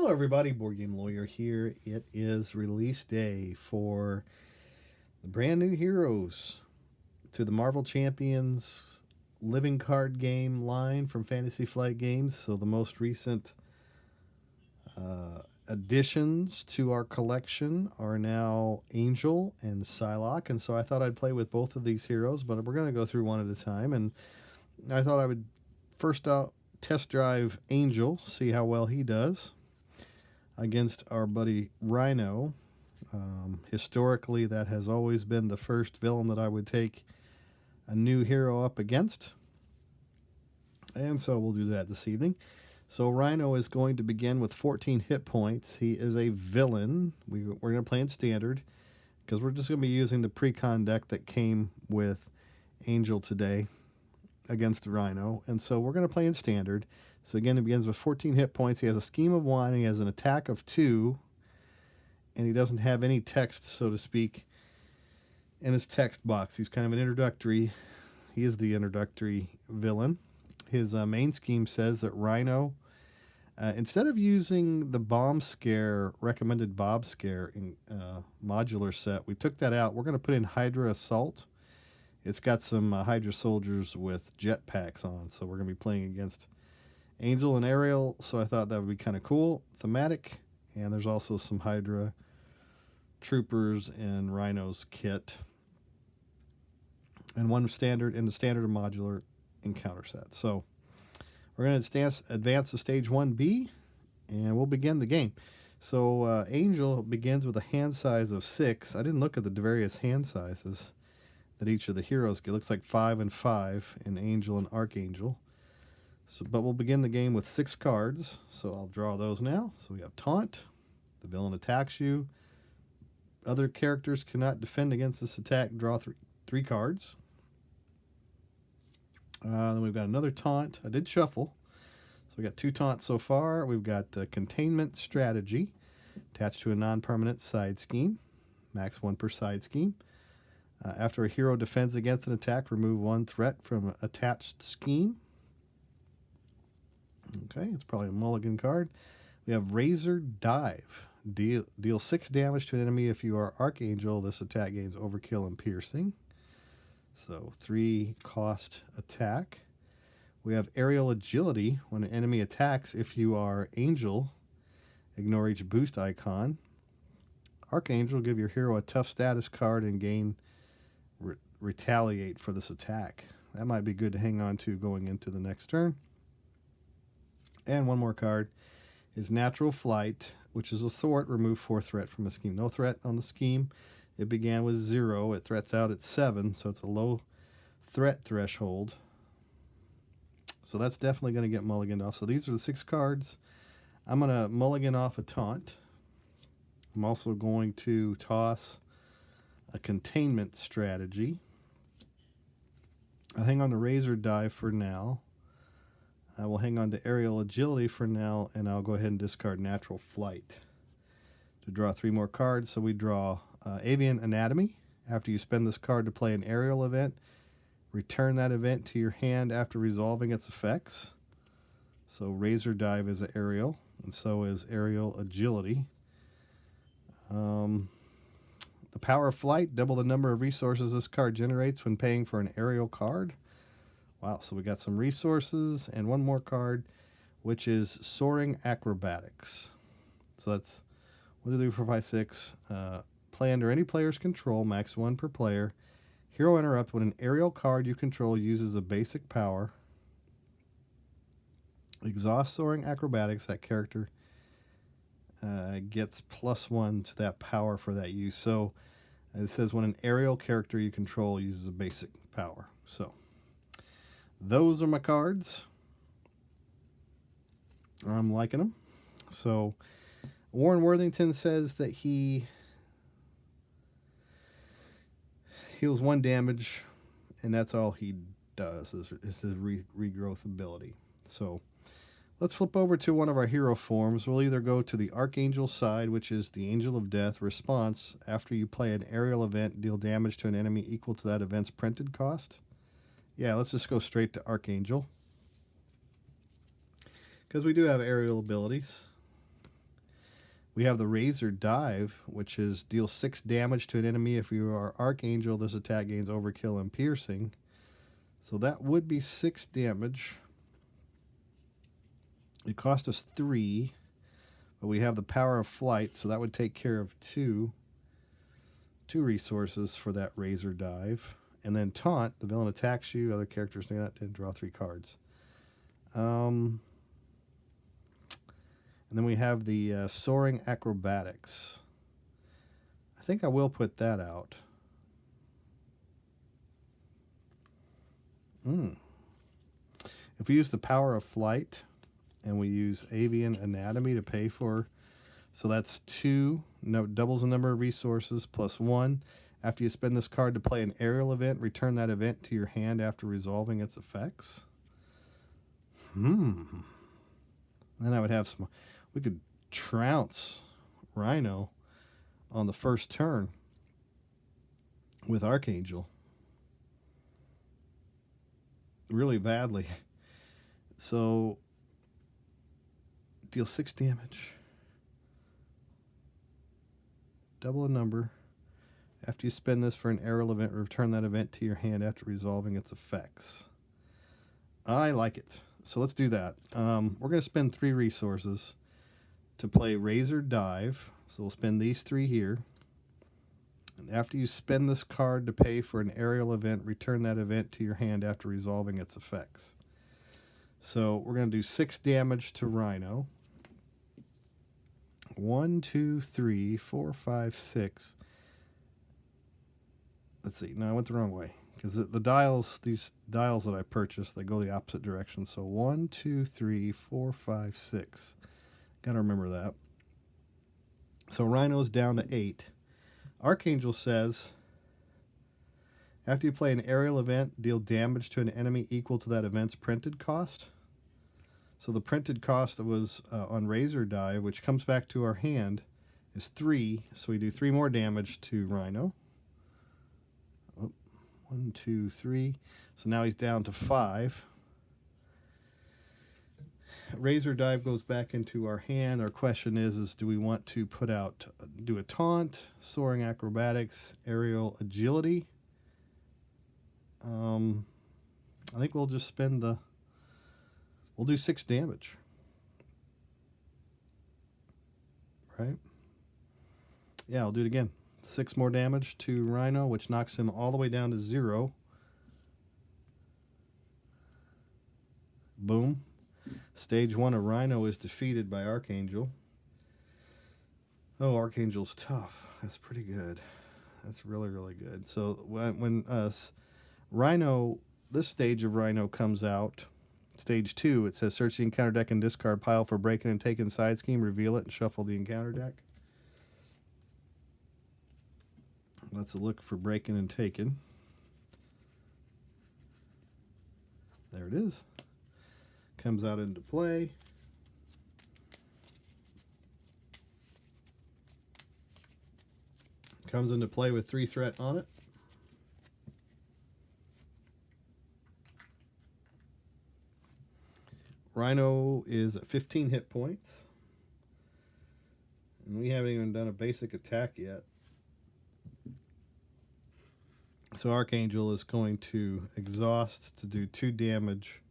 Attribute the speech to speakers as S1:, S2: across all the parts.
S1: Hello everybody, Board Game Lawyer here. It is release day for the brand new heroes to the Marvel Champions living card game line from Fantasy Flight Games. So the most recent additions to our collection are now Angel and Psylocke. And so I thought I'd play with both of these heroes, but we're going to go through one at a time. And I thought I would first out test drive Angel, see how well he does against our buddy Rhino. Historically, that has always been the first villain that I would take a new hero up against. And so we'll do that this evening. So Rhino is going to begin with 14 hit points. He is a villain. We're going to play in standard because we're just going to be using the Precon deck that came with Angel today against Rhino. And so we're going to play in standard. So again, he begins with 14 hit points. He has a scheme of 1. He has an attack of 2. And he doesn't have any text, so to speak, in his text box. He's kind of an introductory. He is the introductory villain. His main scheme says that Rhino, instead of using the bomb scare, recommended bomb scare in modular set, we took that out. We're going to put in Hydra Assault. It's got some Hydra soldiers with jetpacks on, so we're going to be playing against Angel and Ariel, so I thought that would be kind of cool. Thematic, and there's also some Hydra troopers in Rhino's kit. And one standard in the standard and modular encounter set. So we're going to advance to stage 1B, and we'll begin the game. So Angel begins with a hand size of 6. I didn't look at the various hand sizes that each of the heroes get. It looks like 5 and 5 in Angel and Archangel. So, but we'll begin the game with 6 cards. So I'll draw those now. So we have Taunt. The villain attacks you. Other characters cannot defend against this attack. Draw three cards. Then we've got another Taunt. I did shuffle. So we got 2 taunts so far. We've got Containment Strategy attached to a non-permanent side scheme. Max 1 per side scheme. After a hero defends against an attack, remove 1 threat from an attached scheme. Okay, it's probably a mulligan card. We have Razor Dive. Deal 6 damage to an enemy if you are Archangel. This attack gains overkill and piercing. So 3 cost attack. We have Aerial Agility. When an enemy attacks, if you are Angel, ignore each boost icon. Archangel, give your hero a tough status card and gain retaliate for this attack. That might be good to hang on to going into the next turn. And one more card is Natural Flight, which is a thwart. Remove 4 threat from a scheme. No threat on the scheme. It began with 0. It threats out at 7, so it's a low threat threshold. So that's definitely going to get mulliganed off. So these are the 6 cards. I'm going to mulligan off a Taunt. I'm also going to toss a Containment Strategy. I'll hang on to Razor Dive for now. I will hang on to Aerial Agility for now, and I'll go ahead and discard Natural Flight to draw 3 more cards. So we draw Avian Anatomy. After you spend this card to play an aerial event, return that event to your hand after resolving its effects. So Razor Dive is an aerial, and so is Aerial Agility. The Power of Flight, double the number of resources this card generates when paying for an aerial card. Wow, so we got some resources and one more card, which is Soaring Acrobatics. So that's 1, 2, 3, 4, 5, 6. Play under any player's control, max 1 per player. Hero Interrupt, when an aerial card you control uses a basic power. Exhaust Soaring Acrobatics, that character gets +1 to that power for that use. So it says when an aerial character you control uses a basic power. So those are my cards. I'm liking them. So Warren Worthington says that he heals 1 damage, and that's all he does is his regrowth ability. So let's flip over to one of our hero forms. We'll either go to the Archangel side, which is the Angel of Death response. After you play an aerial event, deal damage to an enemy equal to that event's printed cost. Yeah, let's just go straight to Archangel, because we do have aerial abilities. We have the Razor Dive, which is deal 6 damage to an enemy. If you are Archangel, this attack gains overkill and piercing. So that would be 6 damage. It cost us 3, but we have the power of flight, so that would take care of 2 resources for that Razor Dive. And then Taunt, the villain attacks you, other characters do not, draw 3 cards. And then we have the Soaring Acrobatics. I think I will put that out. If we use the power of flight and we use Avian Anatomy to pay for, so that's 2, no, doubles the number of resources, plus 1. After you spend this card to play an aerial event, return that event to your hand after resolving its effects. Then I would have some, we could trounce Rhino on the first turn with Archangel. Really badly. So, deal 6 damage. Double a number. After you spend this for an aerial event, return that event to your hand after resolving its effects. I like it. So let's do that. We're going to spend 3 resources to play Razor Dive. So we'll spend these 3 here. And after you spend this card to pay for an aerial event, return that event to your hand after resolving its effects. So we're going to do 6 damage to Rhino. 1, 2, 3, 4, 5, 6. Let's see. No, I went the wrong way. Because the dials, these dials that I purchased, they go the opposite direction. So 1, 2, 3, 4, 5, 6. Got to remember that. So Rhino's down to 8. Archangel says, after you play an aerial event, deal damage to an enemy equal to that event's printed cost. So the printed cost was on Razor Dive, which comes back to our hand, is 3. So we do 3 more damage to Rhino. 1, 2, 3. So now he's down to 5. Razor Dive goes back into our hand. Our question is do we want to put out, do a Taunt, Soaring Acrobatics, Aerial Agility? I think we'll just spend the, we'll do 6 damage. Right? Yeah, I'll do it again. 6 more damage to Rhino, which knocks him all the way down to 0. Boom. Stage 1 of Rhino is defeated by Archangel. Oh, Archangel's tough. That's pretty good. That's really, really good. So when Rhino, this stage of Rhino comes out, stage 2, it says search the encounter deck and discard pile for breaking and taking side scheme, reveal it, and shuffle the encounter deck. Let's look for breaking and taking. There it is. Comes out into play. Comes into play with 3 threat on it. Rhino is at 15 hit points. And we haven't even done a basic attack yet. So Archangel is going to exhaust to do 2 damage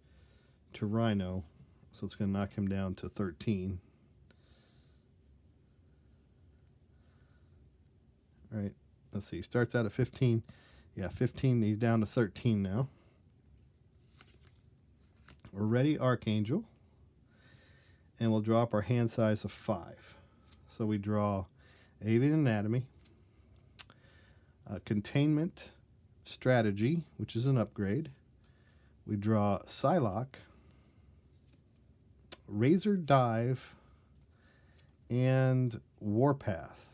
S1: to Rhino. So it's going to knock him down to 13. All right, let's see. He starts out at 15. Yeah, 15. He's down to 13 now. We're ready, Archangel. And we'll drop our hand size of 5. So we draw Avian Anatomy, Containment Strategy, which is an upgrade. We draw Psylocke, Razor Dive, and Warpath.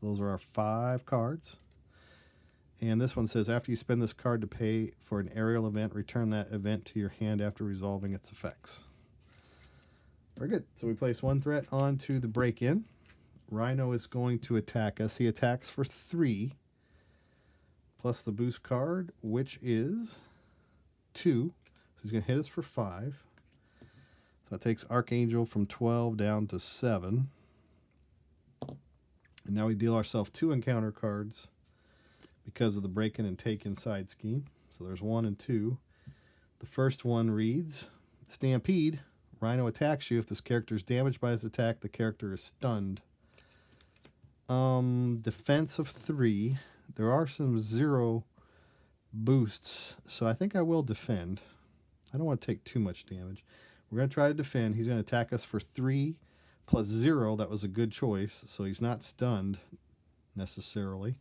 S1: So those are our 5 cards. And this one says, after you spend this card to pay for an aerial event, return that event to your hand after resolving its effects. Very good. So we place 1 threat onto the break-in. Rhino is going to attack us. He attacks for 3, plus the boost card, which is 2. So he's going to hit us for 5. So That takes Archangel from 12 down to 7. And now we deal ourselves 2 encounter cards because of the break-in and take-in side scheme. So there's 1 and 2. The first one reads, Stampede. Rhino attacks you. If this character is damaged by his attack, the character is stunned. Defense of 3. There are some 0 boosts, so I think I will defend. I don't want to take too much damage. We're going to try to defend. He's going to attack us for 3 plus 0. That was a good choice, so he's not stunned necessarily.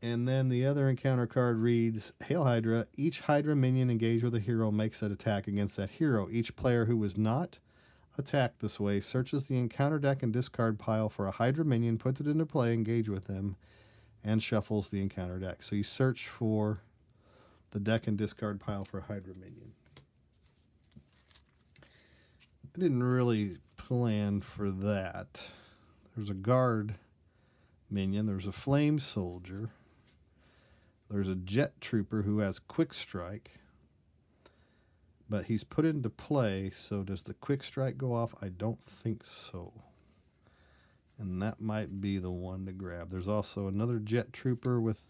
S1: And then the other encounter card reads, Hail Hydra. Each Hydra minion engaged with a hero makes that attack against that hero. Each player who was not attacked this way searches the encounter deck and discard pile for a Hydra minion, puts it into play, engage with them, and shuffles the encounter deck. So you search for the deck and discard pile for a Hydra minion. I didn't really plan for that. There's a guard minion. There's a flame soldier. There's a jet trooper who has quick strike. But he's put into play, so does the quick strike go off? I don't think so. And that might be the one to grab. There's also another jet trooper with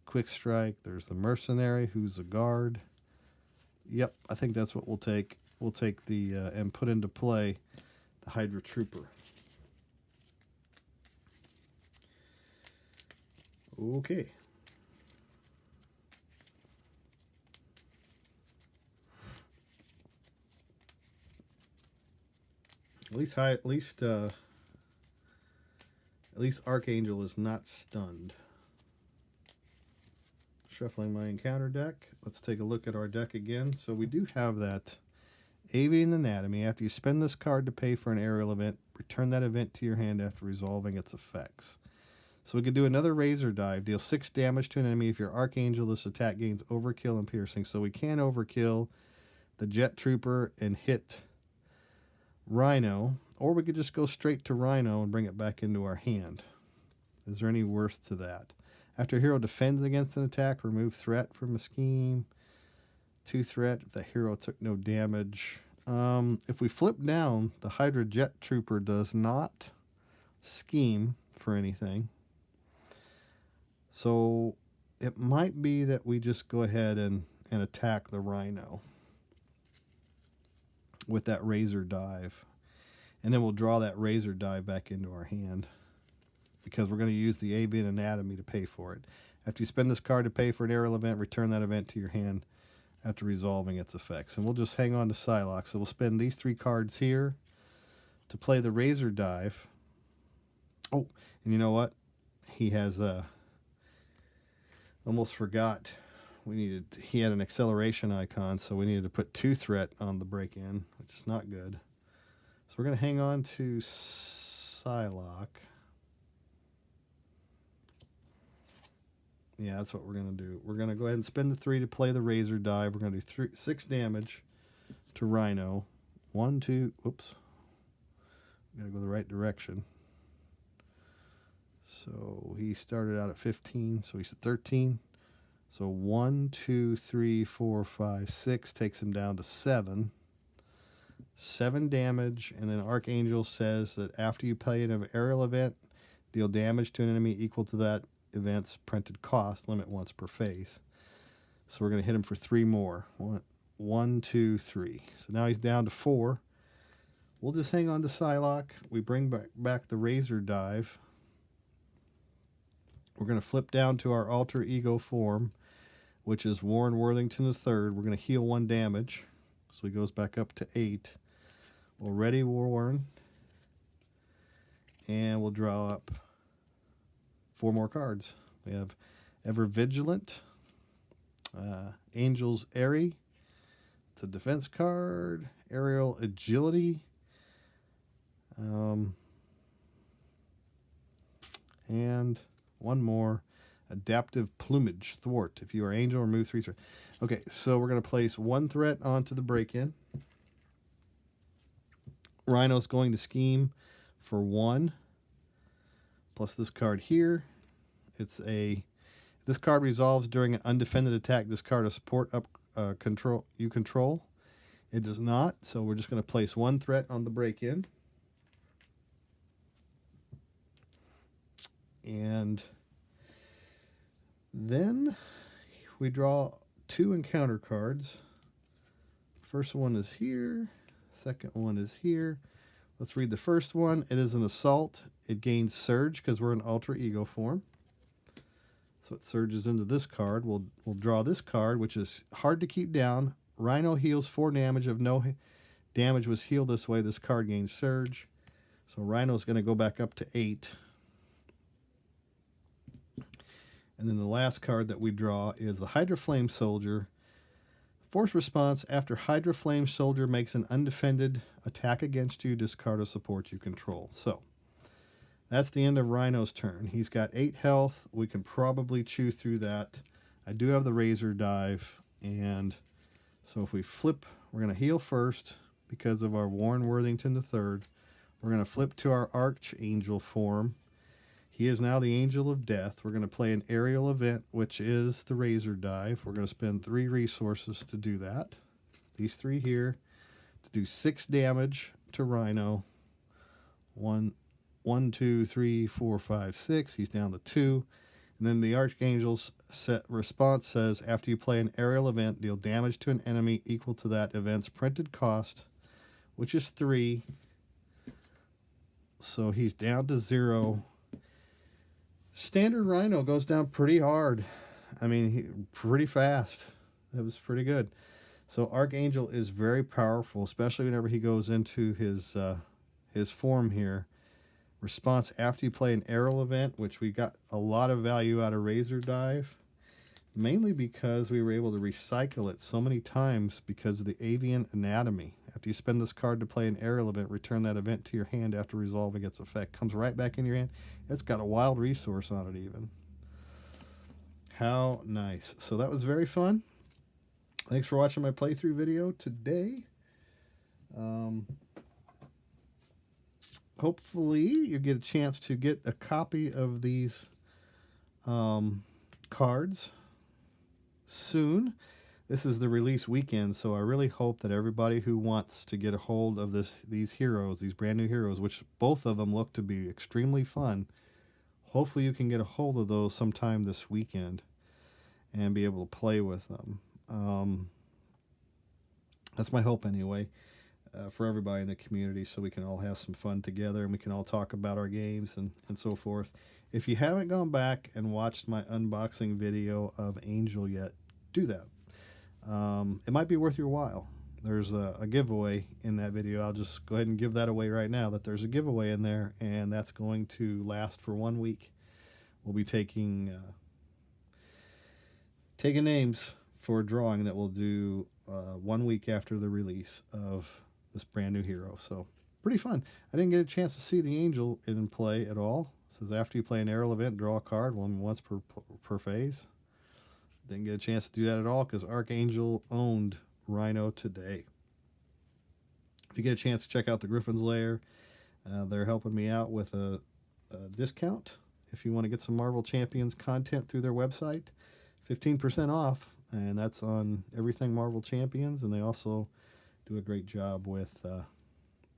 S1: quick strike. There's the mercenary who's a guard. Yep, I think that's what we'll take. We'll take the, and put into play the Hydra trooper. Okay. At least Archangel is not stunned. Shuffling my encounter deck. Let's take a look at our deck again. So we do have that Avian Anatomy. After you spend this card to pay for an aerial event, return that event to your hand after resolving its effects. So we could do another Razor Dive. Deal 6 damage to an enemy. If you're Archangel, this attack gains Overkill and Piercing. So we can Overkill the Jet Trooper and hit Rhino. Or we could just go straight to Rhino and bring it back into our hand. Is there any worth to that? After a hero defends against an attack, remove threat from a scheme. 2 threat if the hero took no damage. If we flip down, the Hydra Jet Trooper does not scheme for anything. So it might be that we just go ahead and attack the Rhino with that Razor Dive. And then we'll draw that Razor Dive back into our hand, because we're going to use the Avian Anatomy to pay for it. After you spend this card to pay for an aerial event, return that event to your hand after resolving its effects. And we'll just hang on to Psylocke. So we'll spend these 3 cards here to play the Razor Dive. Oh, and you know what? He has almost forgot. He had an acceleration icon, so we needed to put 2 threat on the break-in, which is not good. So we're going to hang on to Psylocke. Yeah, that's what we're going to do. We're going to go ahead and spend the 3 to play the Razor Dive. We're going to do 6 damage to Rhino. 1, 2, oops. Got to go the right direction. So he started out at 15, so he's at 13. So 1, 2, 3, 4, 5, 6 takes him down to 7. 7 damage, and then Archangel says that after you play an aerial event, deal damage to an enemy equal to that event's printed cost, limit once per phase. So we're going to hit him for 3 more. 1, 2, 3. So now he's down to 4. We'll just hang on to Psylocke. We bring back the Razor Dive. We're going to flip down to our alter ego form, which is Warren Worthington III. We're going to heal 1 damage. So he goes back up to 8. We'll ready Warren. And we'll draw up 4 more cards. We have Ever Vigilant, Angel's Airy. It's a defense card. Aerial Agility. And one more. Adaptive Plumage. Thwart. If you are Angel, remove 3 threat. Okay, so we're going to place 1 threat onto the break-in. Rhino's going to scheme for 1. Plus this card here. This card resolves during an undefended attack. Discard a support control. It does not, so we're just going to place one threat on the break-in. And then we draw 2 encounter cards. First one is here. Second one is here. Let's read the first one. It is an assault. It gains surge because we're in alter ego form. So it surges into this card. We'll draw this card, which is hard to keep down. Rhino heals 4 damage. If no damage was healed this way, this card gains surge. So Rhino's going to go back up to 8. And then the last card that we draw is the Hydra Flame Soldier. Force response: after Hydra Flame Soldier makes an undefended attack against you, discard a support you control. So that's the end of Rhino's turn. He's got 8 health. We can probably chew through that. I do have the Razor Dive, and so if we flip, we're going to heal first because of our Warren Worthington III. We're going to flip to our Archangel form. He is now the Angel of Death. We're going to play an aerial event, which is the Razor Dive. We're going to spend 3 resources to do that. These 3 here to do 6 damage to Rhino. 1, 2, 3, 4, 5, 6. He's down to 2. And then the Archangel's response says, after you play an aerial event, deal damage to an enemy equal to that event's printed cost, which is 3. So he's down to 0. Standard Rhino goes down pretty hard. I mean, pretty fast. That was pretty good. So Archangel is very powerful, especially whenever he goes into his form here. Response: after you play an aerial event, which we got a lot of value out of Razor Dive, mainly because we were able to recycle it so many times because of the avian anatomy. After you spend this card to play an aerial event, return that event to your hand after resolving its effect. Comes right back in your hand. It's got a wild resource on it even. How nice. So that was very fun. Thanks for watching my playthrough video today. Hopefully you get a chance to get a copy of these cards soon. This is the release weekend, so I really hope that everybody who wants to get a hold of these heroes, these brand new heroes, which both of them look to be extremely fun, hopefully you can get a hold of those sometime this weekend and be able to play with them. That's my hope anyway, for everybody in the community, so we can all have some fun together and we can all talk about our games and so forth. If you haven't gone back and watched my unboxing video of Angel yet, do that. It might be worth your while. There's a giveaway in that video. I'll just go ahead and give that away right now, that there's a giveaway in there, and that's going to last for 1 week. We'll be taking names for a drawing that we'll do 1 week after the release of this brand new hero. So pretty fun. I didn't get a chance to see the Angel in play at all. It says after you play an aerial event, draw a card once per phase. Didn't get a chance to do that at all because Archangel owned Rhino today. If you get a chance to check out the Griffons Lair, they're helping me out with a discount. If you want to get some Marvel Champions content through their website, 15% off, and that's on everything Marvel Champions, and they also do a great job with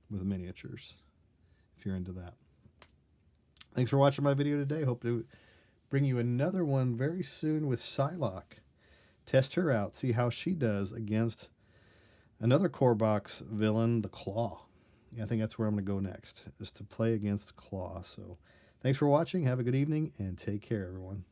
S1: miniatures, if you're into that. Thanks for watching my video today. Hope to bring you another one very soon with Psylocke. Test her out, see how she does against another core box villain, the Claw. Yeah, I think that's where I'm going to go next, is to play against Claw. So thanks for watching. Have a good evening, and take care, everyone.